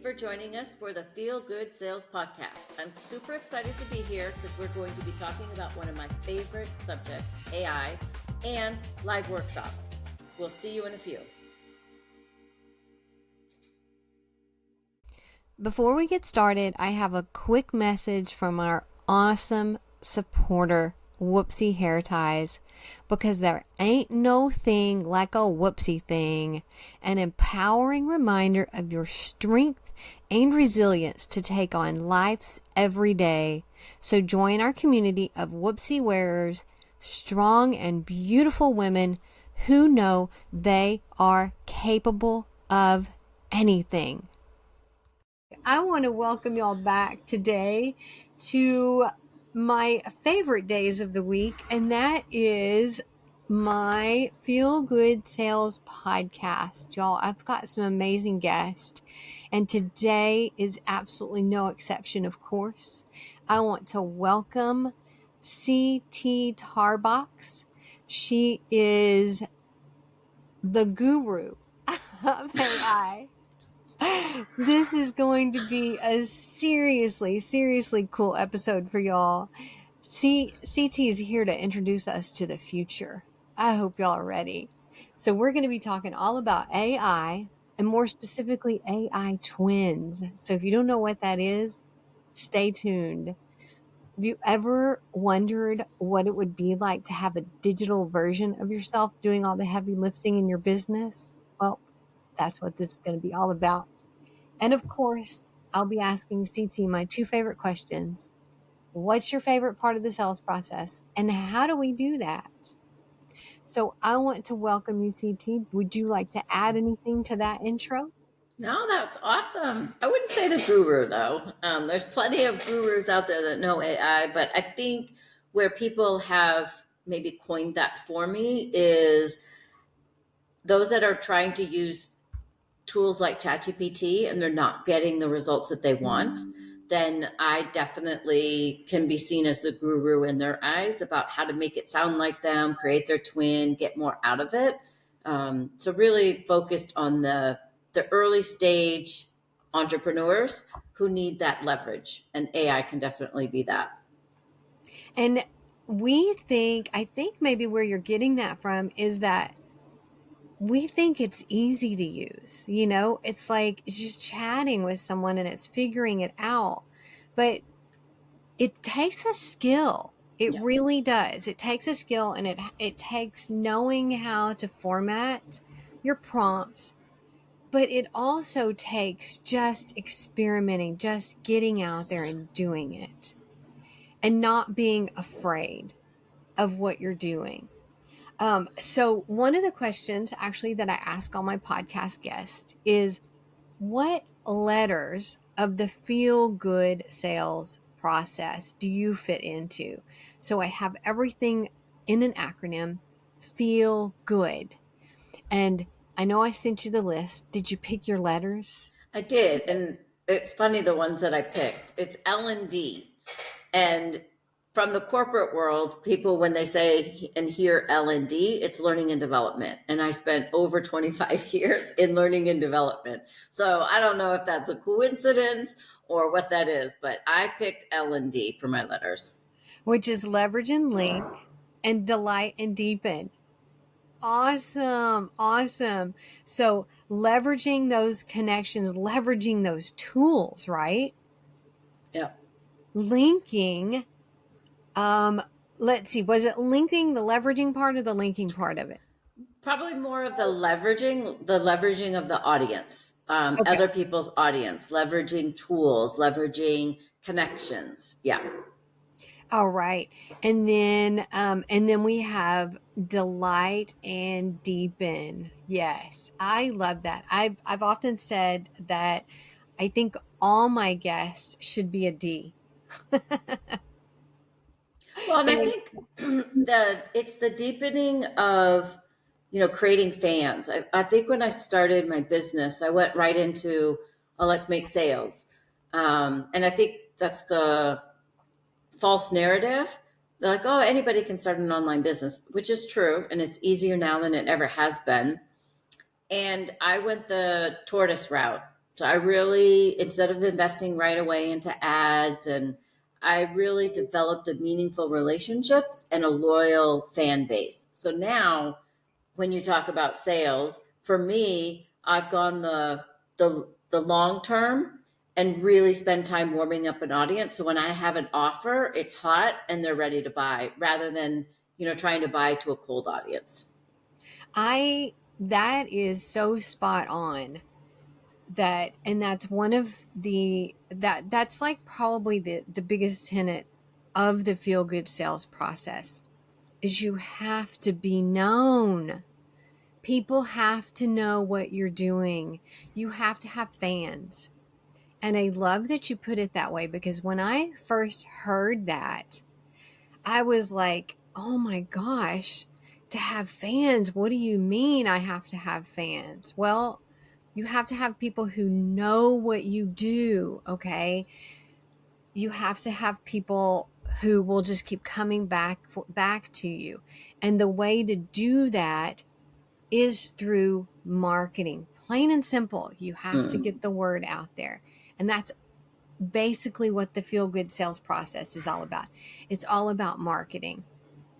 for joining us for the Feel Good Sales Podcast. I'm super excited to be here because we're going to be talking about one of my favorite subjects, AI, and live workshops. We'll see you in a few. Before we get started, I have a quick message from our awesome supporter, Whoopsie Hair Ties, because there ain't no thing like a whoopsie thing, an empowering reminder of your strength and resilience to take on life's every day. So join our community of whoopsie wearers, strong and beautiful women who know they are capable of anything. I want to welcome y'all back today to my favorite days of the week, and that is my Feel Good Sales podcast. Y'all, I've got some amazing guests, and today is absolutely no exception, of course. I want to welcome CT Tarbox. She is the guru of AI. This is going to be a seriously cool episode for y'all. CT is here to introduce us to the future. I hope y'all are ready. So we're going to be talking all about AI, and more specifically AI twins. So if you don't know what that is, stay tuned. Have you ever wondered what it would be like to have a digital version of yourself doing all the heavy lifting in your business? Well, that's what this is going to be all about. And of course, I'll be asking CT my two favorite questions. What's your favorite part of the sales process? And how do we do that? So I want to welcome you, CT. Would you like to add anything to that intro? No, that's awesome. I wouldn't say the guru, though. There's plenty of gurus out there that know AI, but I think where people have maybe coined that for me is those that are trying to use tools like ChatGPT and they're not getting the results that they want, then I definitely can be seen as the guru in their eyes about how to make it sound like them, create their twin, get more out of it. So really focused on the early stage entrepreneurs who need that leverage, and AI can definitely be that. And I think maybe where you're getting that from is that we think it's easy to use. It's like it's just chatting with someone and it's figuring it out. But it takes a skill. It really does. It takes a skill, and it takes knowing how to format your prompts, but it also takes just experimenting, just getting out there and doing it, and not being afraid of what you're doing. So one of the questions actually that I ask all my podcast guests is, what letters of the feel good sales process do you fit into? So I have everything in an acronym, feel good. And I know I sent you the list. Did you pick your letters? I did, and it's funny the ones that I picked. It's L&D, and from the corporate world, people when they say and hear L&D, it's learning and development. And I spent over 25 years in learning and development, so I don't know if that's a coincidence or what that is, but I picked L&D for my letters, which is leverage and link and delight and deepen. Awesome. So leveraging those connections, leveraging those tools, right? Yeah. Linking, let's see, was it linking the leveraging part or the linking part of it? Probably more of the leveraging of the audience, other people's audience, leveraging tools, leveraging connections. Yeah. All right. And then we have delight and deepen. Yes. I love that. I've often said that I think all my guests should be a D. Well, and I think it's the deepening of, creating fans. I think when I started my business, I went right into, oh, let's make sales. And I think that's the false narrative. They're like, oh, anybody can start an online business, which is true. And it's easier now than it ever has been. And I went the tortoise route. So I really, instead of investing right away into ads, and I really developed a meaningful relationships and a loyal fan base. So now when you talk about sales, for me, I've gone the long term and really spend time warming up an audience. So when I have an offer, it's hot and they're ready to buy rather than, trying to buy to a cold audience. That is so spot on. And that's one of that's like probably the biggest tenet of the feel good sales process is you have to be known. People have to know what you're doing. You have to have fans. And I love that you put it that way, because when I first heard that, I was like, oh my gosh, to have fans, what do you mean I have to have fans? Well, you have to have people who know what you do, okay? You have to have people who will just keep coming back to you. And the way to do that is through marketing. Plain and simple. You have to Mm, get the word out there. And that's basically what the feel good sales process is all about. It's all about marketing.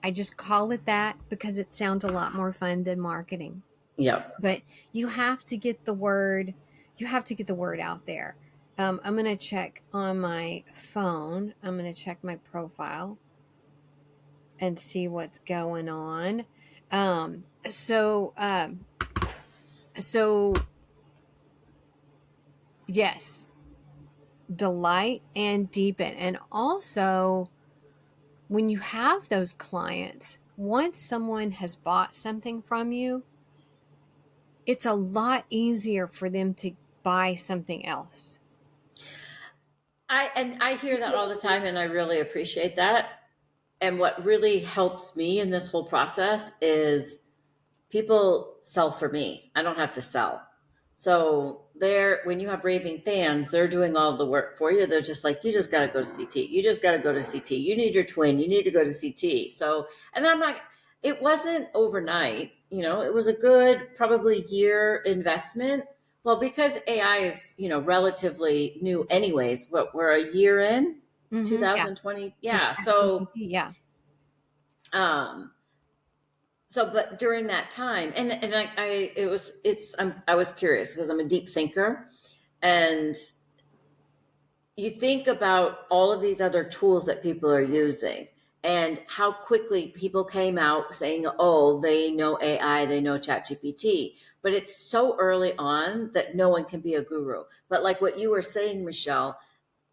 I just call it that because it sounds a lot more fun than marketing. yep. But you have to get the word, out there. I'm going to check on my phone. I'm going to check my profile and see what's going on. Um, so, um, so yes, delight and deepen. And also, when you have those clients, once someone has bought something from you, it's a lot easier for them to buy something else. I hear that all the time and I really appreciate that. And what really helps me in this whole process is people sell for me. I don't have to sell. So they're when you have raving fans, they're doing all the work for you. They're just like, you just got to go to CT. You just got to go to CT. You need your twin. You need to go to CT. So, and I'm not. It wasn't overnight. It was a good probably year investment. Well, because AI is relatively new, anyways. What we're a year in, Yeah. 2020. To Yeah. chat So GPT. Yeah. um but during that time, and I it was it's I was curious because I'm a deep thinker, and you think about all of these other tools that people are using and how quickly people came out saying, oh, they know AI, they know ChatGPT. But it's so early on that no one can be a guru. But like what you were saying, Michelle,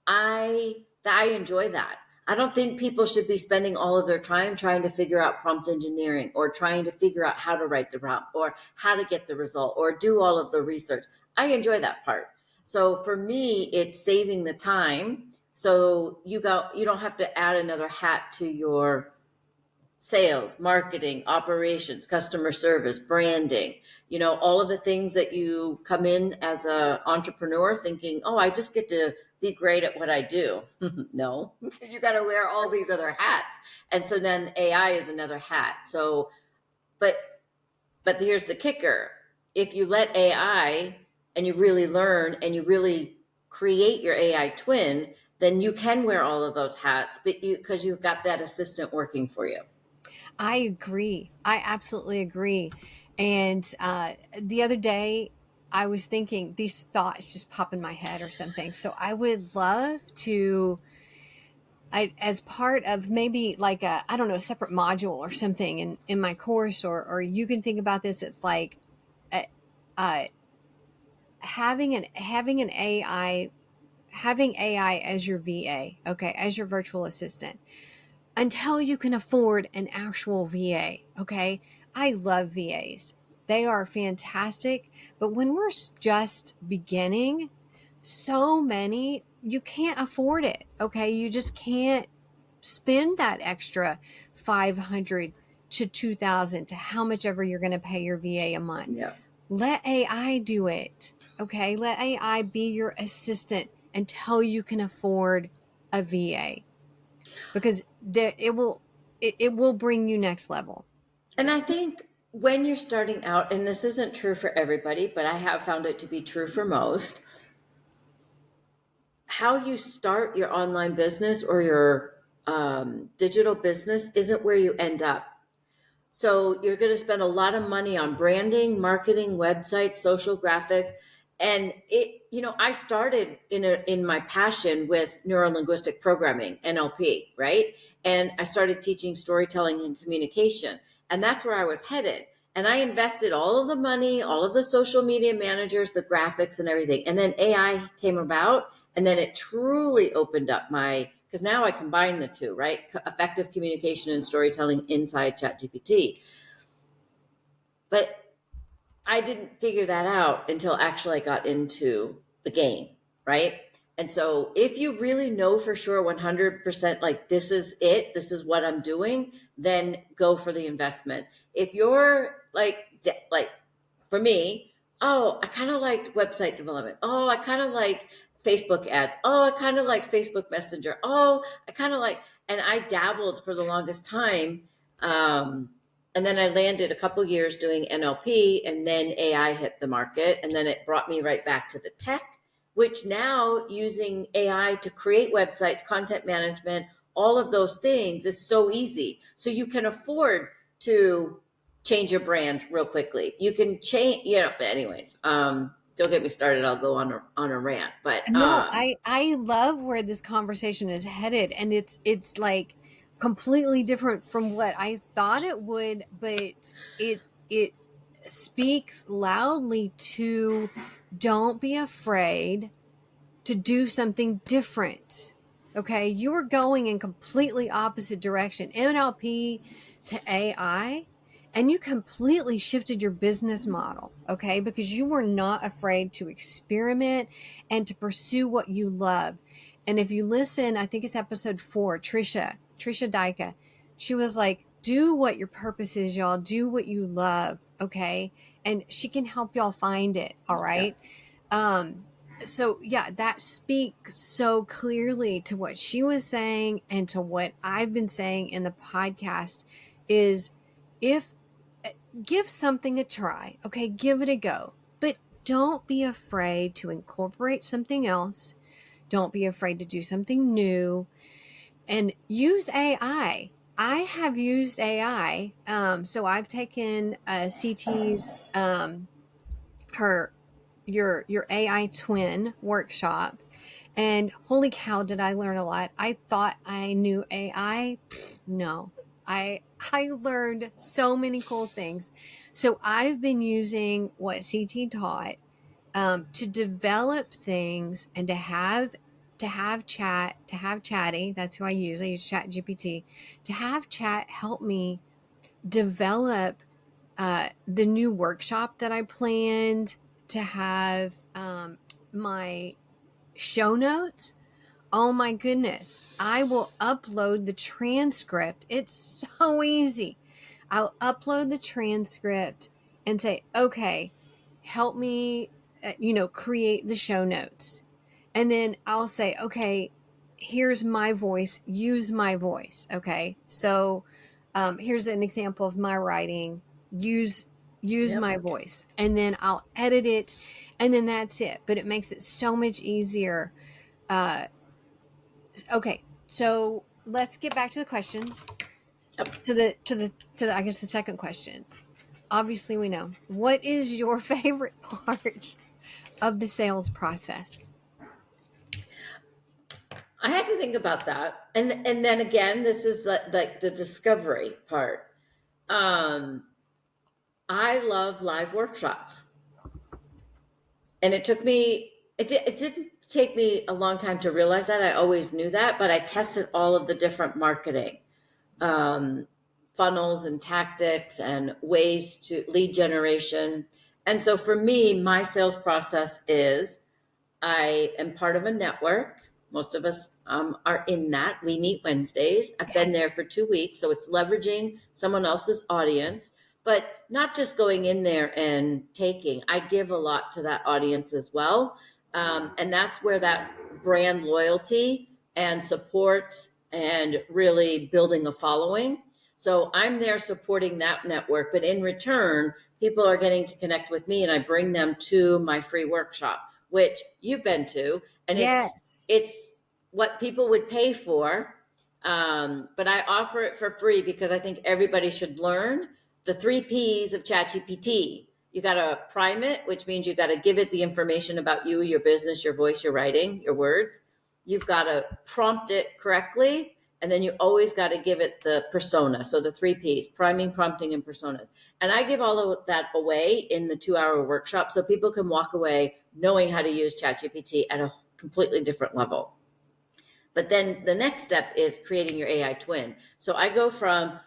I enjoy that. I don't think people should be spending all of their time trying to figure out prompt engineering or trying to figure out how to write the prompt or how to get the result or do all of the research. I enjoy that part. So for me, it's saving the time. So you don't have to add another hat to your sales, marketing, operations, customer service, branding, all of the things that you come in as a entrepreneur thinking, oh, I just get to be great at what I do. No, you got to wear all these other hats. And so then AI is another hat. So, but, but here's the kicker. If you let AI and you really learn and you really create your AI twin, then you can wear all of those hats, because you've got that assistant working for you. I agree. I absolutely agree. And the other day, I was thinking these thoughts just pop in my head or something. So I would love to, as part of maybe like I don't know, a separate module or something in my course, or you can think about this. It's like uh, uh, having an having AI as your VA, okay, as your virtual assistant until you can afford an actual VA. Okay. I love VAs. They are fantastic. But when we're just beginning, so many, you can't afford it. Okay. You just can't spend that extra 500 to 2000 to how much ever you're going to pay your VA a month. Yeah. Let AI do it. Okay. Let AI be your assistant until you can afford a VA, because it will bring you next level. And I think when you're starting out, and this isn't true for everybody, but I have found it to be true for most, how you start your online business or your digital business isn't where you end up. So you're going to spend a lot of money on branding, marketing, websites, social graphics. And I started in my passion with neuro linguistic programming, NLP, right? And I started teaching storytelling and communication. And that's where I was headed. And I invested all of the money, all of the social media managers, the graphics and everything. And then AI came about, and then it truly opened up because now I combine the two, right? Effective communication and storytelling inside ChatGPT. But I didn't figure that out until actually I got into the game, right? And so if you really know for sure 100%, like this is it, this is what I'm doing, then go for the investment. If you're like for me, oh, I kind of liked website development. Oh, I kind of liked Facebook ads. Oh, I kind of like Facebook Messenger. Oh, I kind of like, and I dabbled for the longest time. Um, and then I landed a couple years doing NLP, and then AI hit the market, and then it brought me right back to the tech, which now using AI to create websites, content management, all of those things is so easy. So you can afford to change your brand real quickly. You can change, anyways, don't get me started. I'll go on a rant, but, No, I love where this conversation is headed, and it's like completely different from what I thought it would, but it speaks loudly to don't be afraid to do something different. Okay, you are going in completely opposite direction, NLP to AI, and you completely shifted your business model, okay? Because you were not afraid to experiment and to pursue what you love. And if you listen, I think it's episode 4, Trisha Dyka, she was like, do what your purpose is, y'all. Do what you love, okay? And she can help y'all find it, all yeah. right? So yeah, that speaks so clearly to what she was saying and to what I've been saying in the podcast is if give something a try, okay, give it a go, but don't be afraid to incorporate something else. Don't be afraid to do something new and use AI. I have used AI. So I've taken CT's her your AI twin workshop, and holy cow, did I learn a lot. I thought I knew AI. No. I learned so many cool things. So I've been using what CT taught to develop things and to have chatty. That's who I use. I use Chat GPT to have chat help me develop the new workshop that I planned, to have my show notes. Oh my goodness. I will upload the transcript. It's so easy. I'll upload the transcript and say, okay, help me, create the show notes. And then I'll say, okay, here's my voice, use my voice. Okay. So here's an example of my writing, use Yep. my voice, and then I'll edit it, and then that's it. But it makes it so much easier. Uh, okay. So let's get back to the questions. Yep. To the I guess the second question. Obviously we know. What is your favorite part of the sales process? I had to think about that. And then again, this is like the discovery part. Um, I love live workshops. And it didn't take me a long time to realize that. I always knew that, but I tested all of the different marketing um, funnels and tactics and ways to lead generation. And so for me, my sales process is I am part of a network. Most of us are in that. We meet Wednesdays. I've been Yes. there for 2 weeks. So it's leveraging someone else's audience, but not just going in there and taking. I give a lot to that audience as well. And that's where that brand loyalty and support and really building a following. So I'm there supporting that network, but in return, people are getting to connect with me and I bring them to my free workshop, which you've been to, and it's Yes. it's what people would pay for. But I offer it for free because I think everybody should learn the 3 P's of ChatGPT. You got to prime it, which means you got to give it the information about you, your business, your voice, your writing, your words. You've got to prompt it correctly. And then you always got to give it the persona. So the 3 P's: priming, prompting, and personas. And I give all of that away in the 2-hour workshop so people can walk away knowing how to use ChatGPT at a completely different level. But then the next step is creating your AI twin. So I go from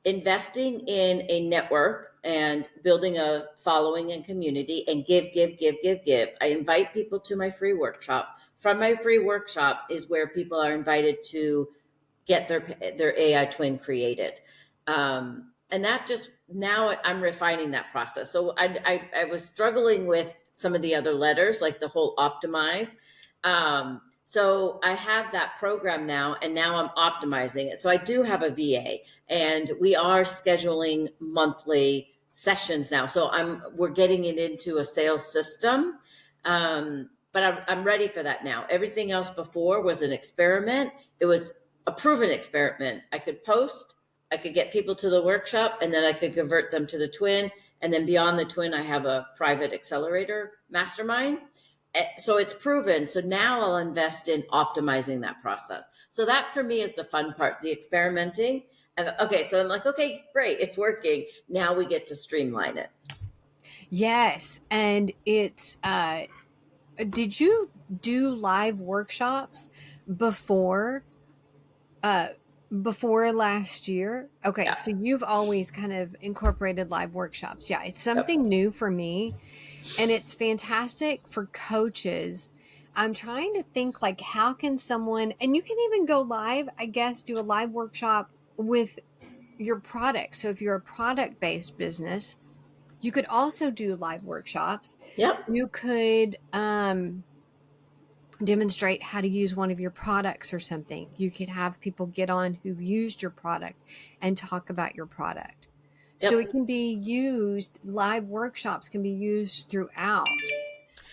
investing in a network and building a following and community and give, give, give, give, give. I invite people to my free workshop. From my free workshop is where people are invited to get their AI twin created. And that just, now I'm refining that process. So I was struggling with some of the other letters, like the whole optimize. So I have that program now, and now I'm optimizing it. So I do have a VA, and we are scheduling monthly sessions now. So we're getting it into a sales system. But I'm ready for that now. Everything else before was an experiment. It was a proven experiment. I could post, I could get people to the workshop, and then I could convert them to the twin. And then beyond the twin, I have a private accelerator mastermind. So it's proven. So now I'll invest in optimizing that process. So that for me is the fun part, the experimenting. And okay, so I'm like, okay, great, it's working. Now we get to streamline it. Yes. And it's, did you do live workshops before uh before last year? Okay, Yeah. so you've always kind of incorporated live workshops. Yeah, it's Yep. something new for me, and it's fantastic for coaches. I'm trying to think, like, how can someone, and you can even go live, I guess, do a live workshop with your product. So if you're a product based business, you could also do live workshops. Yep. You could demonstrate how to use one of your products or something. You could have people get on who've used your product and talk about your product. So it Yep. can be used, live workshops can be used throughout.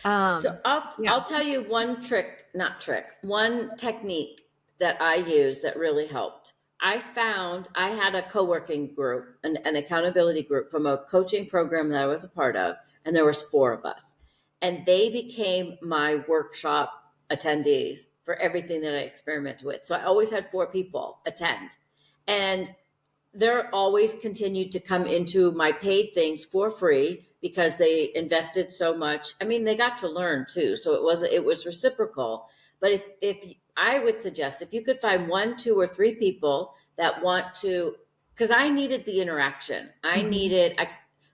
So Yeah. I'll tell you one trick, not trick, one technique that I use that really helped. I found I had a co-working group, an accountability group from a coaching program that I was a part of, and there was 4 of us. And they became my workshop attendees for everything that I experimented with. So I always had 4 people attend. And they're always continued to come into my paid things for free because they invested so much. I mean, they got to learn too, so it was reciprocal. But if I would suggest, if you could find 1, 2, or 3 people that want to, because I needed the interaction. Hmm.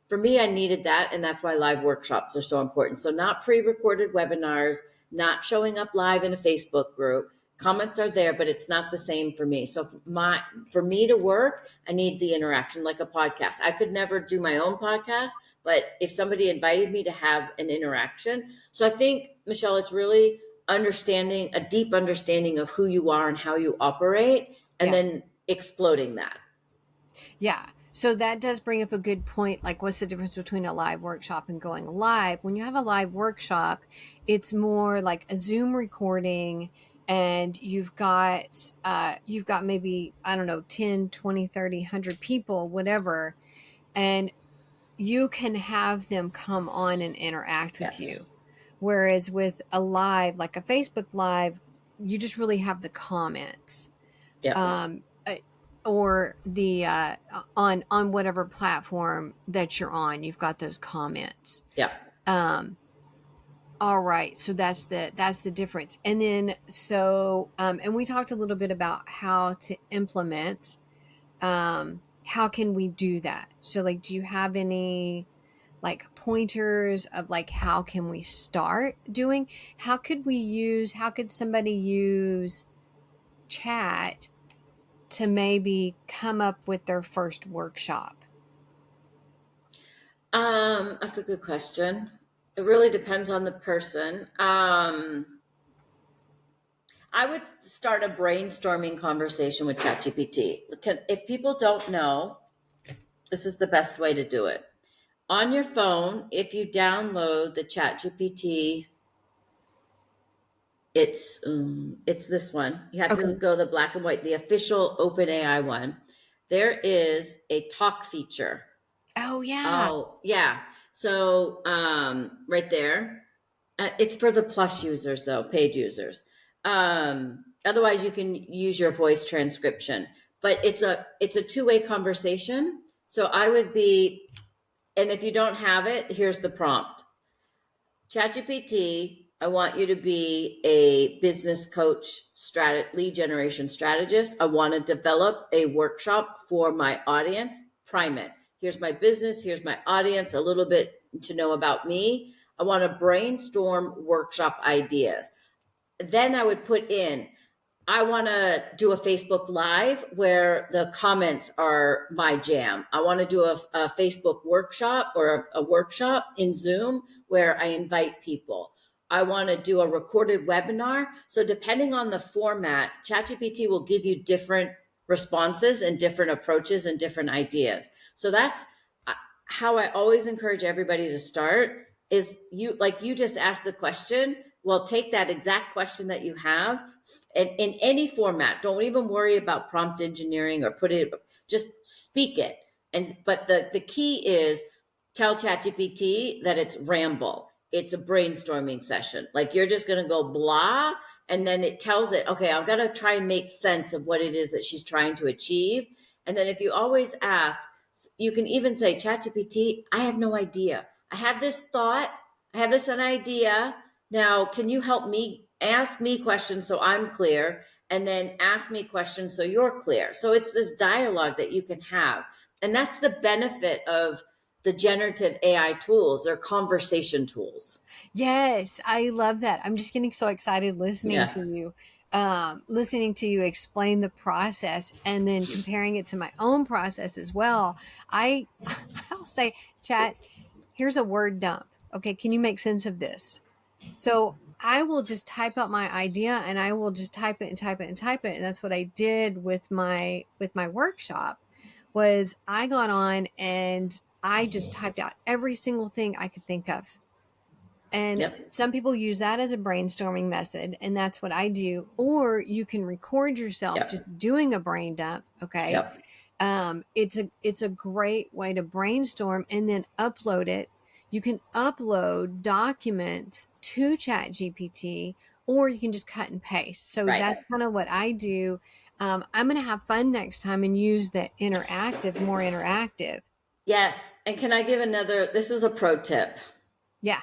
For me, I needed that, and that's why live workshops are so important. So not pre-recorded webinars, not showing up live in a Facebook group. Comments are there, but it's not the same for me. So for me to work, I need the interaction, like a podcast. I could never do my own podcast, but if somebody invited me to have an interaction. So I think, Michelle, it's really understanding, a deep understanding of who you are and how you operate, and Yeah. then exploding that. Yeah. So that does bring up a good point. Like, what's the difference between a live workshop and going live? When you have a live workshop, it's more like a Zoom recording, and you've got maybe, I don't know, 10, 20, 30, 100 people, whatever, and you can have them come on and interact with Yes. you. Whereas with a live, like a Facebook live, you just really have the comments. Yep. um, uh, or the on whatever platform that you're on, you've got those comments. Yep. Um, all right, so that's the difference. And then and we talked a little bit about how to implement. How can we do that? So, like, do you have any like pointers of like how can we start doing? How could somebody use chat to maybe come up with their first workshop? That's a good question. It really depends on the person. I would start a brainstorming conversation with ChatGPT. If people don't know, this is the best way to do it. On your phone, if you download the ChatGPT It's this one. You have to Okay. go the black and white, the official OpenAI one. There is a talk feature. Oh yeah. Oh, yeah. So, right there. It's for the plus users though, paid users. Otherwise you can use your voice transcription, but it's a two-way conversation. So I would be, and if you don't have it, here's the prompt. ChatGPT, I want you to be a business coach, lead generation strategist. I want to develop a workshop for my audience. Prime it. Here's my business. Here's my audience. A little bit to know about me. I want to brainstorm workshop ideas. Then I would put in, I want to do a Facebook Live where the comments are my jam. I want to do a Facebook workshop or a workshop in Zoom where I invite people. I want to do a recorded webinar. So, depending on the format, ChatGPT will give you different responses and different approaches and different ideas. So, that's how I always encourage everybody to start is you, like you just asked the question. Well, take that exact question that you have in any format. Don't even worry about prompt engineering or put it, just speak it. And but the key is tell ChatGPT that it's ramble. It's a brainstorming session. Like you're just gonna go blah, and then it tells it, okay, I've got to try and make sense of what it is that she's trying to achieve. And then if you always ask, you can even say, ChatGPT, I have no idea. I have this thought, I have this an idea. Now, can you help me ask me questions so I'm clear? And then ask me questions so you're clear. So it's this dialogue that you can have. And that's the benefit of the generative AI tools. They're conversation tools. Yes, I love that. I'm just getting so excited Yeah. listening to you explain the process and then comparing it to my own process as well. I I'll say, chat, here's a word dump. Okay, can you make sense of this? So I will just type out my idea and I will just type it and type it and type it. And that's what I did with my workshop was I got on and I just typed out every single thing I could think of. And Yep. some people use that as a brainstorming method, and that's what I do. Or you can record yourself Yep. just doing a brain dump. Okay. Yep. It's a great way to brainstorm and then upload it. You can upload documents to ChatGPT, or you can just cut and paste. So Right. that's kind of what I do. I'm going to have fun next time and use the interactive, more interactive. Yes. And can I give another? This is a pro tip. Yeah.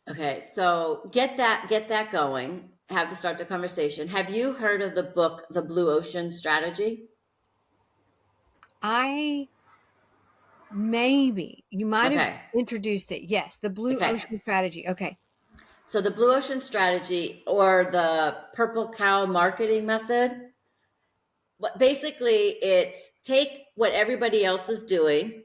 Okay, so get that going. Have to start the conversation. Have you heard of the book, The Blue Ocean Strategy? I Maybe you might have Okay, introduced it. Yes, the blue okay. ocean strategy. Okay. So the Blue Ocean Strategy or the Purple Cow marketing method, basically it's take what everybody else is doing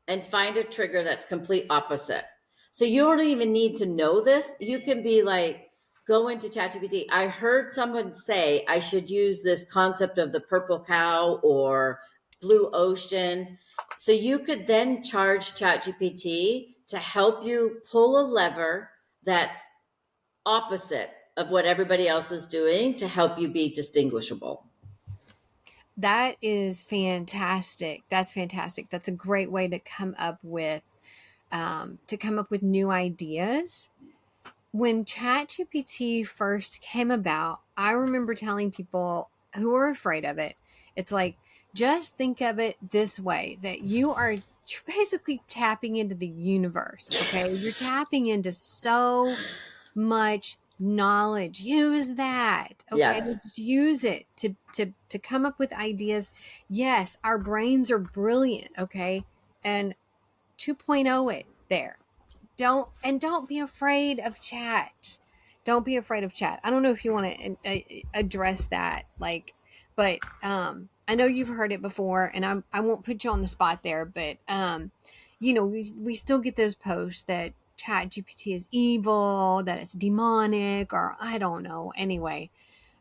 and find a trigger that's complete opposite. So you don't even need to know this. You can be like, go into ChatGPT. I heard someone say I should use this concept of the purple cow or blue ocean. So you could then charge ChatGPT to help you pull a lever that's opposite of what everybody else is doing to help you be distinguishable. That is fantastic. That's fantastic. That's a great way to come up with new ideas. When ChatGPT first came about, I remember telling people who were afraid of it, it's like, just think of it this way that you're basically tapping into the universe. Okay. You're Yes. tapping into so much knowledge. Use that. Okay. Yes. Just use it to come up with ideas. Yes, our brains are brilliant. Okay. And 2.0 it there. Don't be afraid of chat. Don't be afraid of chat. I don't know if you want to address that, like, but I know you've heard it before, and I won't put you on the spot there, but we still get those posts that chat GPT is evil, that it's demonic, or I don't know. Anyway,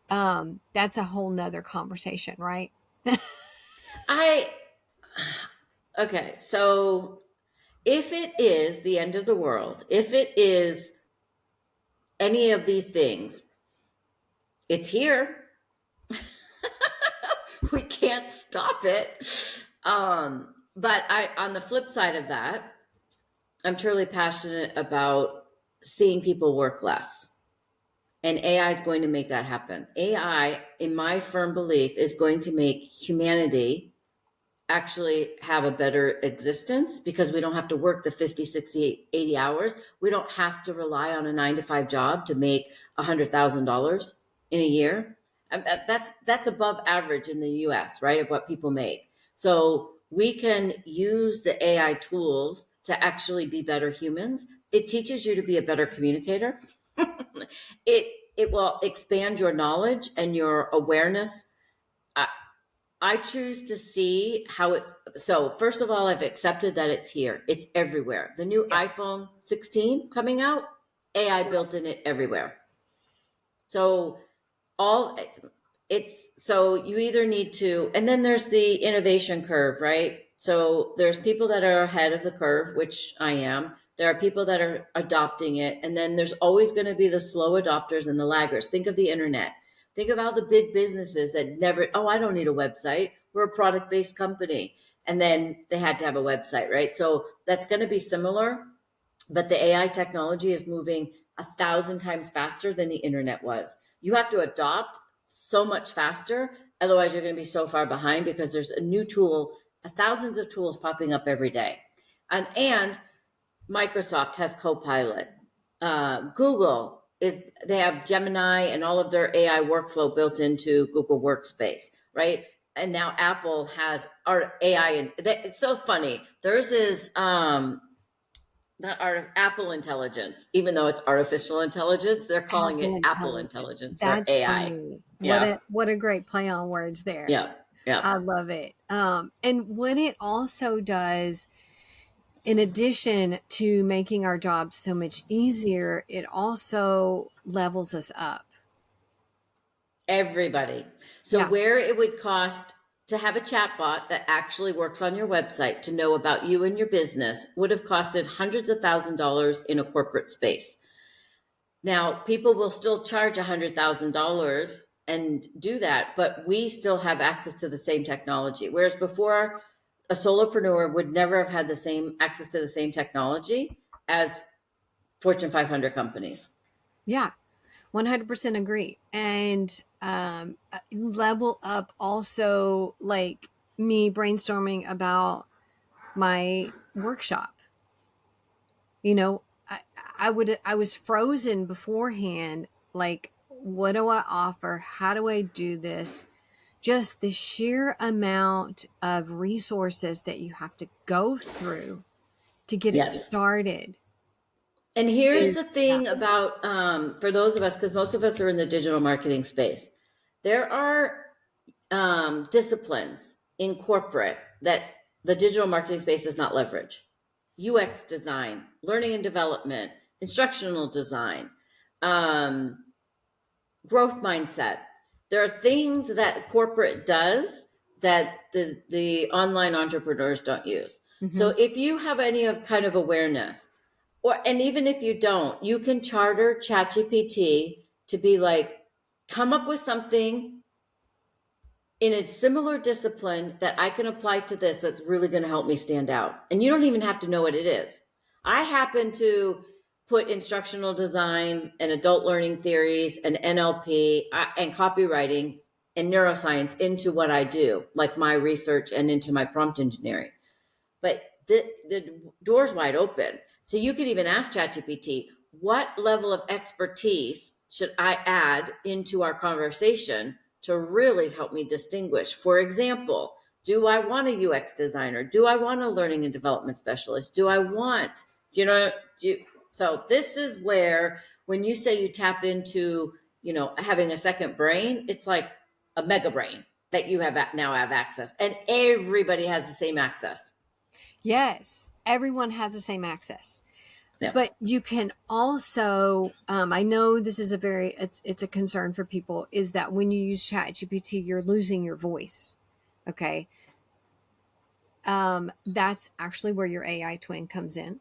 that's a whole nother conversation, right? I okay, so if it is the end of the world, if it is any of these things, It's here. We can't stop it. But on the flip side of that, I'm truly passionate about seeing people work less. And AI is going to make that happen. AI, in my firm belief, is going to make humanity actually have a better existence because we don't have to work the 50, 60, 80 hours. We don't have to rely on a 9 to 5 job to make $100,000 in a year. And that's above average in the US, right? Of what people make. So we can use the AI tools to actually be better humans. It teaches you to be a better communicator. it it will expand your knowledge and your awareness. I choose to see how it's. So first of all, I've accepted that it's here. It's everywhere. The new Yeah. iPhone 16 coming out, AI built in it everywhere. So all it's so you either need to, and then there's the innovation curve, right? So there's people that are ahead of the curve, which I am. There are people that are adopting it, and then there's always going to be the slow adopters and the laggers. Think of the internet. Think of all the big businesses that never, oh, I don't need a website. We're a product based company. And then they had to have a website, right? So that's going to be similar, but the AI technology is moving 1,000 times faster than the internet was. You have to adopt so much faster. Otherwise, you're going to be so far behind because there's a new tool, thousands of tools popping up every day. And Microsoft has Copilot. Google is, they have Gemini and all of their AI workflow built into Google Workspace, right? And now Apple has our AI, and it's so funny. Theirs is not Apple intelligence, even though it's artificial intelligence, they're calling Apple it Apple Intelligence. intelligence or That's AI. funny. Yeah, What a great play on words there. yeah, yeah. I love it. And what it also does, in addition to making our jobs so much easier, it also levels us up. Everybody. So Yeah. where it would cost to have a chatbot that actually works on your website to know about you and your business would have costed hundreds of $1,000s in a corporate space. Now, people will still charge $100,000 and do that, but we still have access to the same technology. Whereas before, a solopreneur would never have had the same access to the same technology as Fortune 500 companies. Yeah. 100% agree. And level up also, like me brainstorming about my workshop. You know, I, I was frozen beforehand. Like, what do I offer? How do I do this? Just the sheer amount of resources that you have to go through to get it Yes. started And here's is the thing about, for those of us, because most of us are in the digital marketing space, there are disciplines in corporate that the digital marketing space does not leverage. UX design, learning and development, instructional design, um, growth mindset. There are things that corporate does that the online entrepreneurs don't use. So Mhm. if you have any of kind of awareness, or and even if you don't, you can charter ChatGPT to be like, come up with something in a similar discipline that I can apply to this that's really going to help me stand out. And you don't even have to know what it is. I happen to put instructional design and adult learning theories and NLP and copywriting and neuroscience into what I do, like my research and into my prompt engineering. But the door's wide open. So you could even ask ChatGPT, what level of expertise should I add into our conversation to really help me distinguish? For example, do I want a UX designer? Do I want a learning and development specialist? Do I want, do you know, do you, so this is where, when you say you tap into, having a second brain, it's like a mega brain that you have now have access, and everybody has the same access. Yes, everyone has the same access. Yeah. But you can also, I know this is it's a concern for people, is that when you use ChatGPT, you're losing your voice. Okay. That's actually where your AI twin comes in,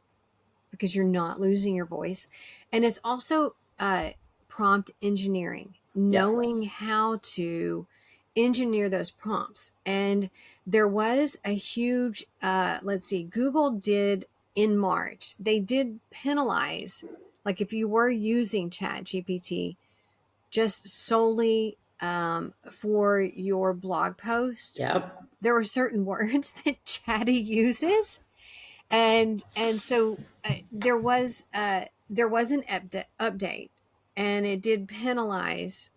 because you're not losing your voice. And it's also prompt engineering. Yep. knowing how to engineer those prompts. And there was a huge, let's see, Google did in March, they did penalize, like if you were using Chat GPT just solely for your blog post, Yep. there were certain words that Chatty uses, and so there was an update, and it did penalize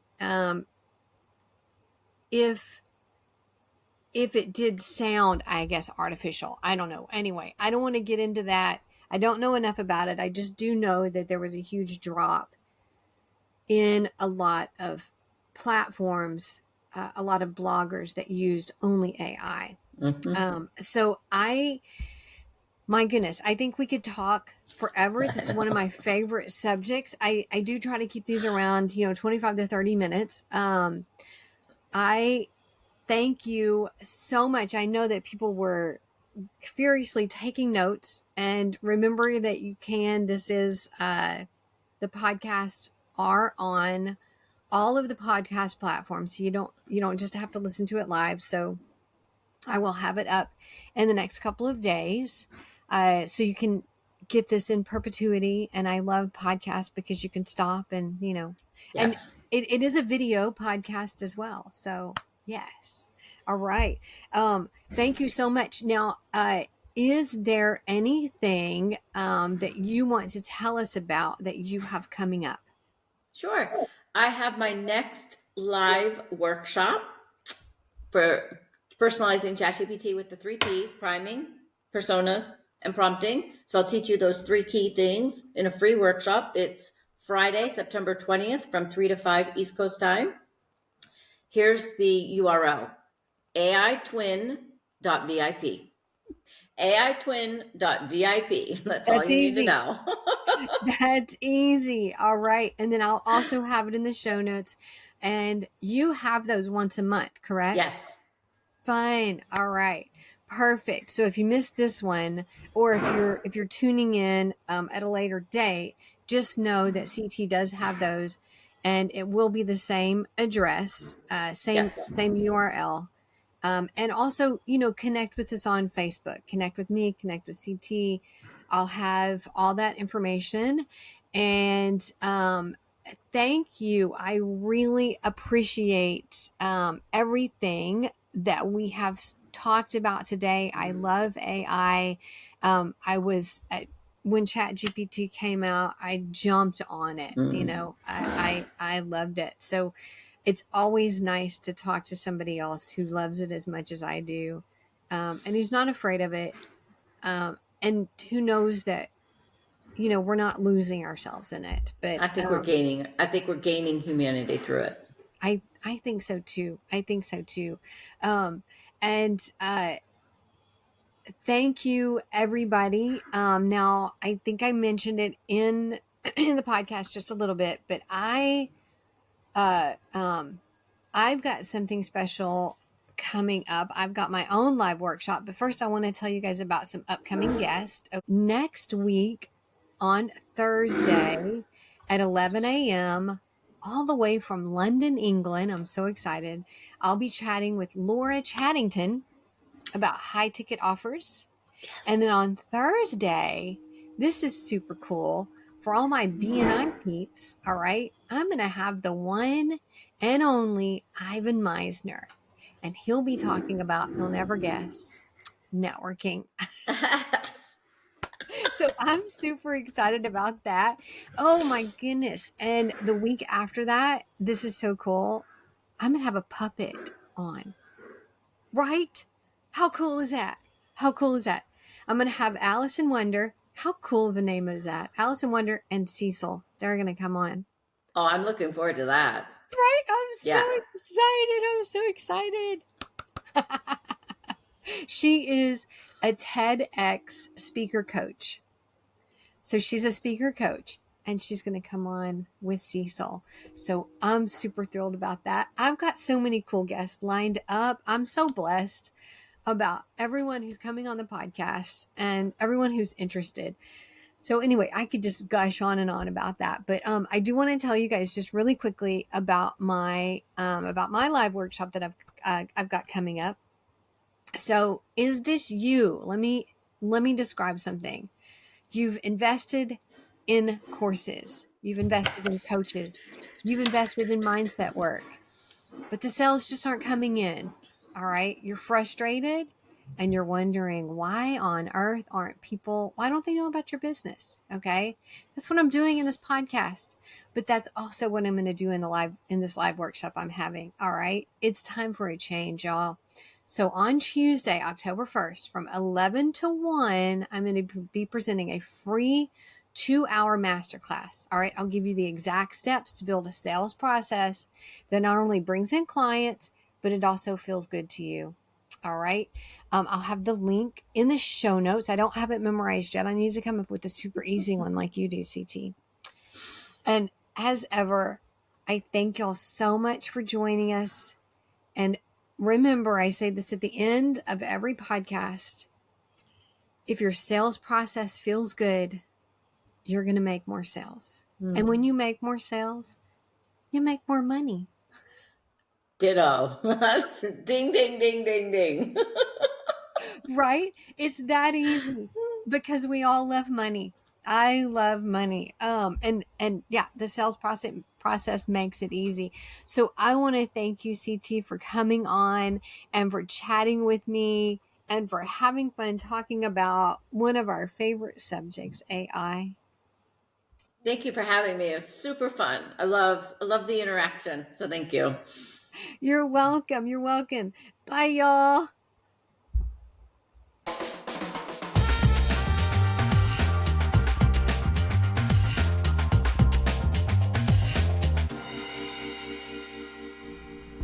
if it did sound, I guess, artificial. I don't know. Anyway, I don't want to get into that. I don't know enough about it. I just do know that there was a huge drop in a lot of platforms, a lot of bloggers that used only AI. So my goodness, I think we could talk forever. This is one of my favorite subjects. I do try to keep these around, 25 to 30 minutes. I thank you so much. I know that people were furiously taking notes, and remember that you can, this is, the podcasts are on all of the podcast platforms. So you don't just have to listen to it live. So I will have it up in the next couple of days, so you can get this in perpetuity. And I love podcasts because you can stop and, and Yes. it is a video podcast as well. So yes. All right. Thank you so much. Now, is there anything that you want to tell us about that you have coming up? Sure. I have my next live workshop for personalizing ChatGPT with the three P's: priming, personas, and prompting. So I'll teach you those three key things in a free workshop. It's Friday, September 20th from 3 to 5 East Coast time. Here's the URL: aitwin.vip. aitwin.vip. That's all That's you need to easy. know. That's easy. All right. And then I'll also have it in the show notes. And you have those once a month, correct? Yes. Fine. All right. Perfect. So if you missed this one, or if you're tuning in at a later date, just know that CT does have those, and it will be the same address, Yes. same URL. And also, connect with us on Facebook, connect with me, connect with CT. I'll have all that information. And thank you. I really appreciate everything that we have talked about today. I love AI. I was when Chat GPT came out, I jumped on it. I loved it. So it's always nice to talk to somebody else who loves it as much as I do, and who's not afraid of it, and who knows that we're not losing ourselves in it. But I think we're gaining humanity through it. I think so too. I think so too. And thank you, everybody. Now I think I mentioned it in in the podcast just a little bit, but uh, um, I've got something special coming up. I've got my own live workshop, but first I want to tell you guys about some upcoming guests. Next week on Thursday at 11 a.m., all the way from London, England. I'm so excited. I'll be chatting with Laura Chattington about high ticket offers. And then Yes. on Thursday, this is super cool for all my BNI peeps. All right. I'm going to have the one and only Ivan Meisner, and he'll be talking about, you'll never guess, networking. So I'm super excited about that. Oh my goodness. And the week after that, this is so cool. I'm going to have a puppet on. Right? How cool is that? How cool is that? I'm going to have Alice in Wonder. How cool of a name is that? Alice in Wonder and Cecil. They're going to come on. Oh, I'm looking forward to that. Right? I'm so Yeah. excited. I'm so excited. She is a TEDx speaker coach. So she's a speaker coach, and she's going to come on with Cecil. So I'm super thrilled about that. I've got so many cool guests lined up. I'm so blessed about everyone who's coming on the podcast and everyone who's interested. So anyway, I could just gush on and on about that, but I do want to tell you guys just really quickly about my live workshop that I've got coming up. So, is this you? Let me describe something. You've invested in courses, you've invested in coaches, you've invested in mindset work, but the sales just aren't coming in. All right. You're frustrated and you're wondering why on earth why don't they know about your business? Okay. That's what I'm doing in this podcast, but that's also what I'm going to do in this live workshop I'm having. All right. It's time for a change, y'all. So on Tuesday, October 1st, from 11 to 1, I'm going to be presenting a free 2-hour masterclass. All right. I'll give you the exact steps to build a sales process that not only brings in clients, but it also feels good to you. All right. I'll have the link in the show notes. I don't have it memorized yet. I need to come up with a super easy one like you do, CT. And as ever, I thank y'all so much for joining us. And remember, I say this at the end of every podcast. If your sales process feels good, you're going to make more sales. And when you make more sales, you make more money. Ditto. Ding, ding, ding, ding, ding. Right? It's that easy because we all love money. I love money. And yeah, the sales process makes it easy. So I want to thank you, CT, for coming on and for chatting with me and for having fun talking about one of our favorite subjects, AI. Thank you for having me. It was super fun. I love the interaction. So thank you. You're welcome. You're welcome. Bye, y'all.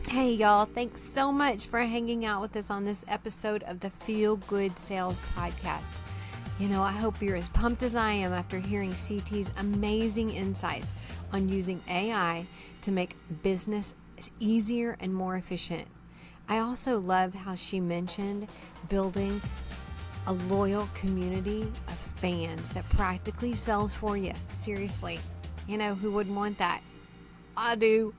Hey, y'all. Thanks so much for hanging out with us on this episode of the Feel Good Sales Podcast. You know, I hope you're as pumped as I am after hearing CT's amazing insights on using AI to make business easier and more efficient. I also loved how she mentioned building a loyal community of fans that practically sells for you. Seriously, you know, who wouldn't want that? I do.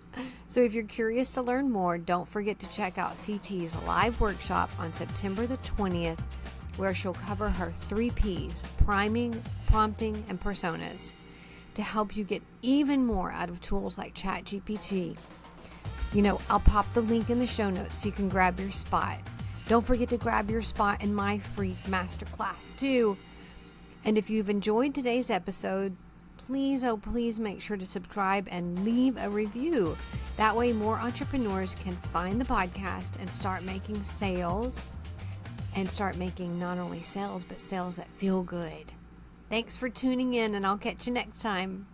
So if you're curious to learn more, don't forget to check out CT's live workshop on September the 20th, where she'll cover her 3 Ps: priming, prompting, and personas, to help you get even more out of tools like ChatGPT. You know, I'll pop the link in the show notes so you can grab your spot. Don't forget to grab your spot in my free masterclass too. And if you've enjoyed today's episode, please, oh please make sure to subscribe and leave a review. That way more entrepreneurs can find the podcast and start making sales, and start making not only sales, but sales that feel good. Thanks for tuning in, and I'll catch you next time.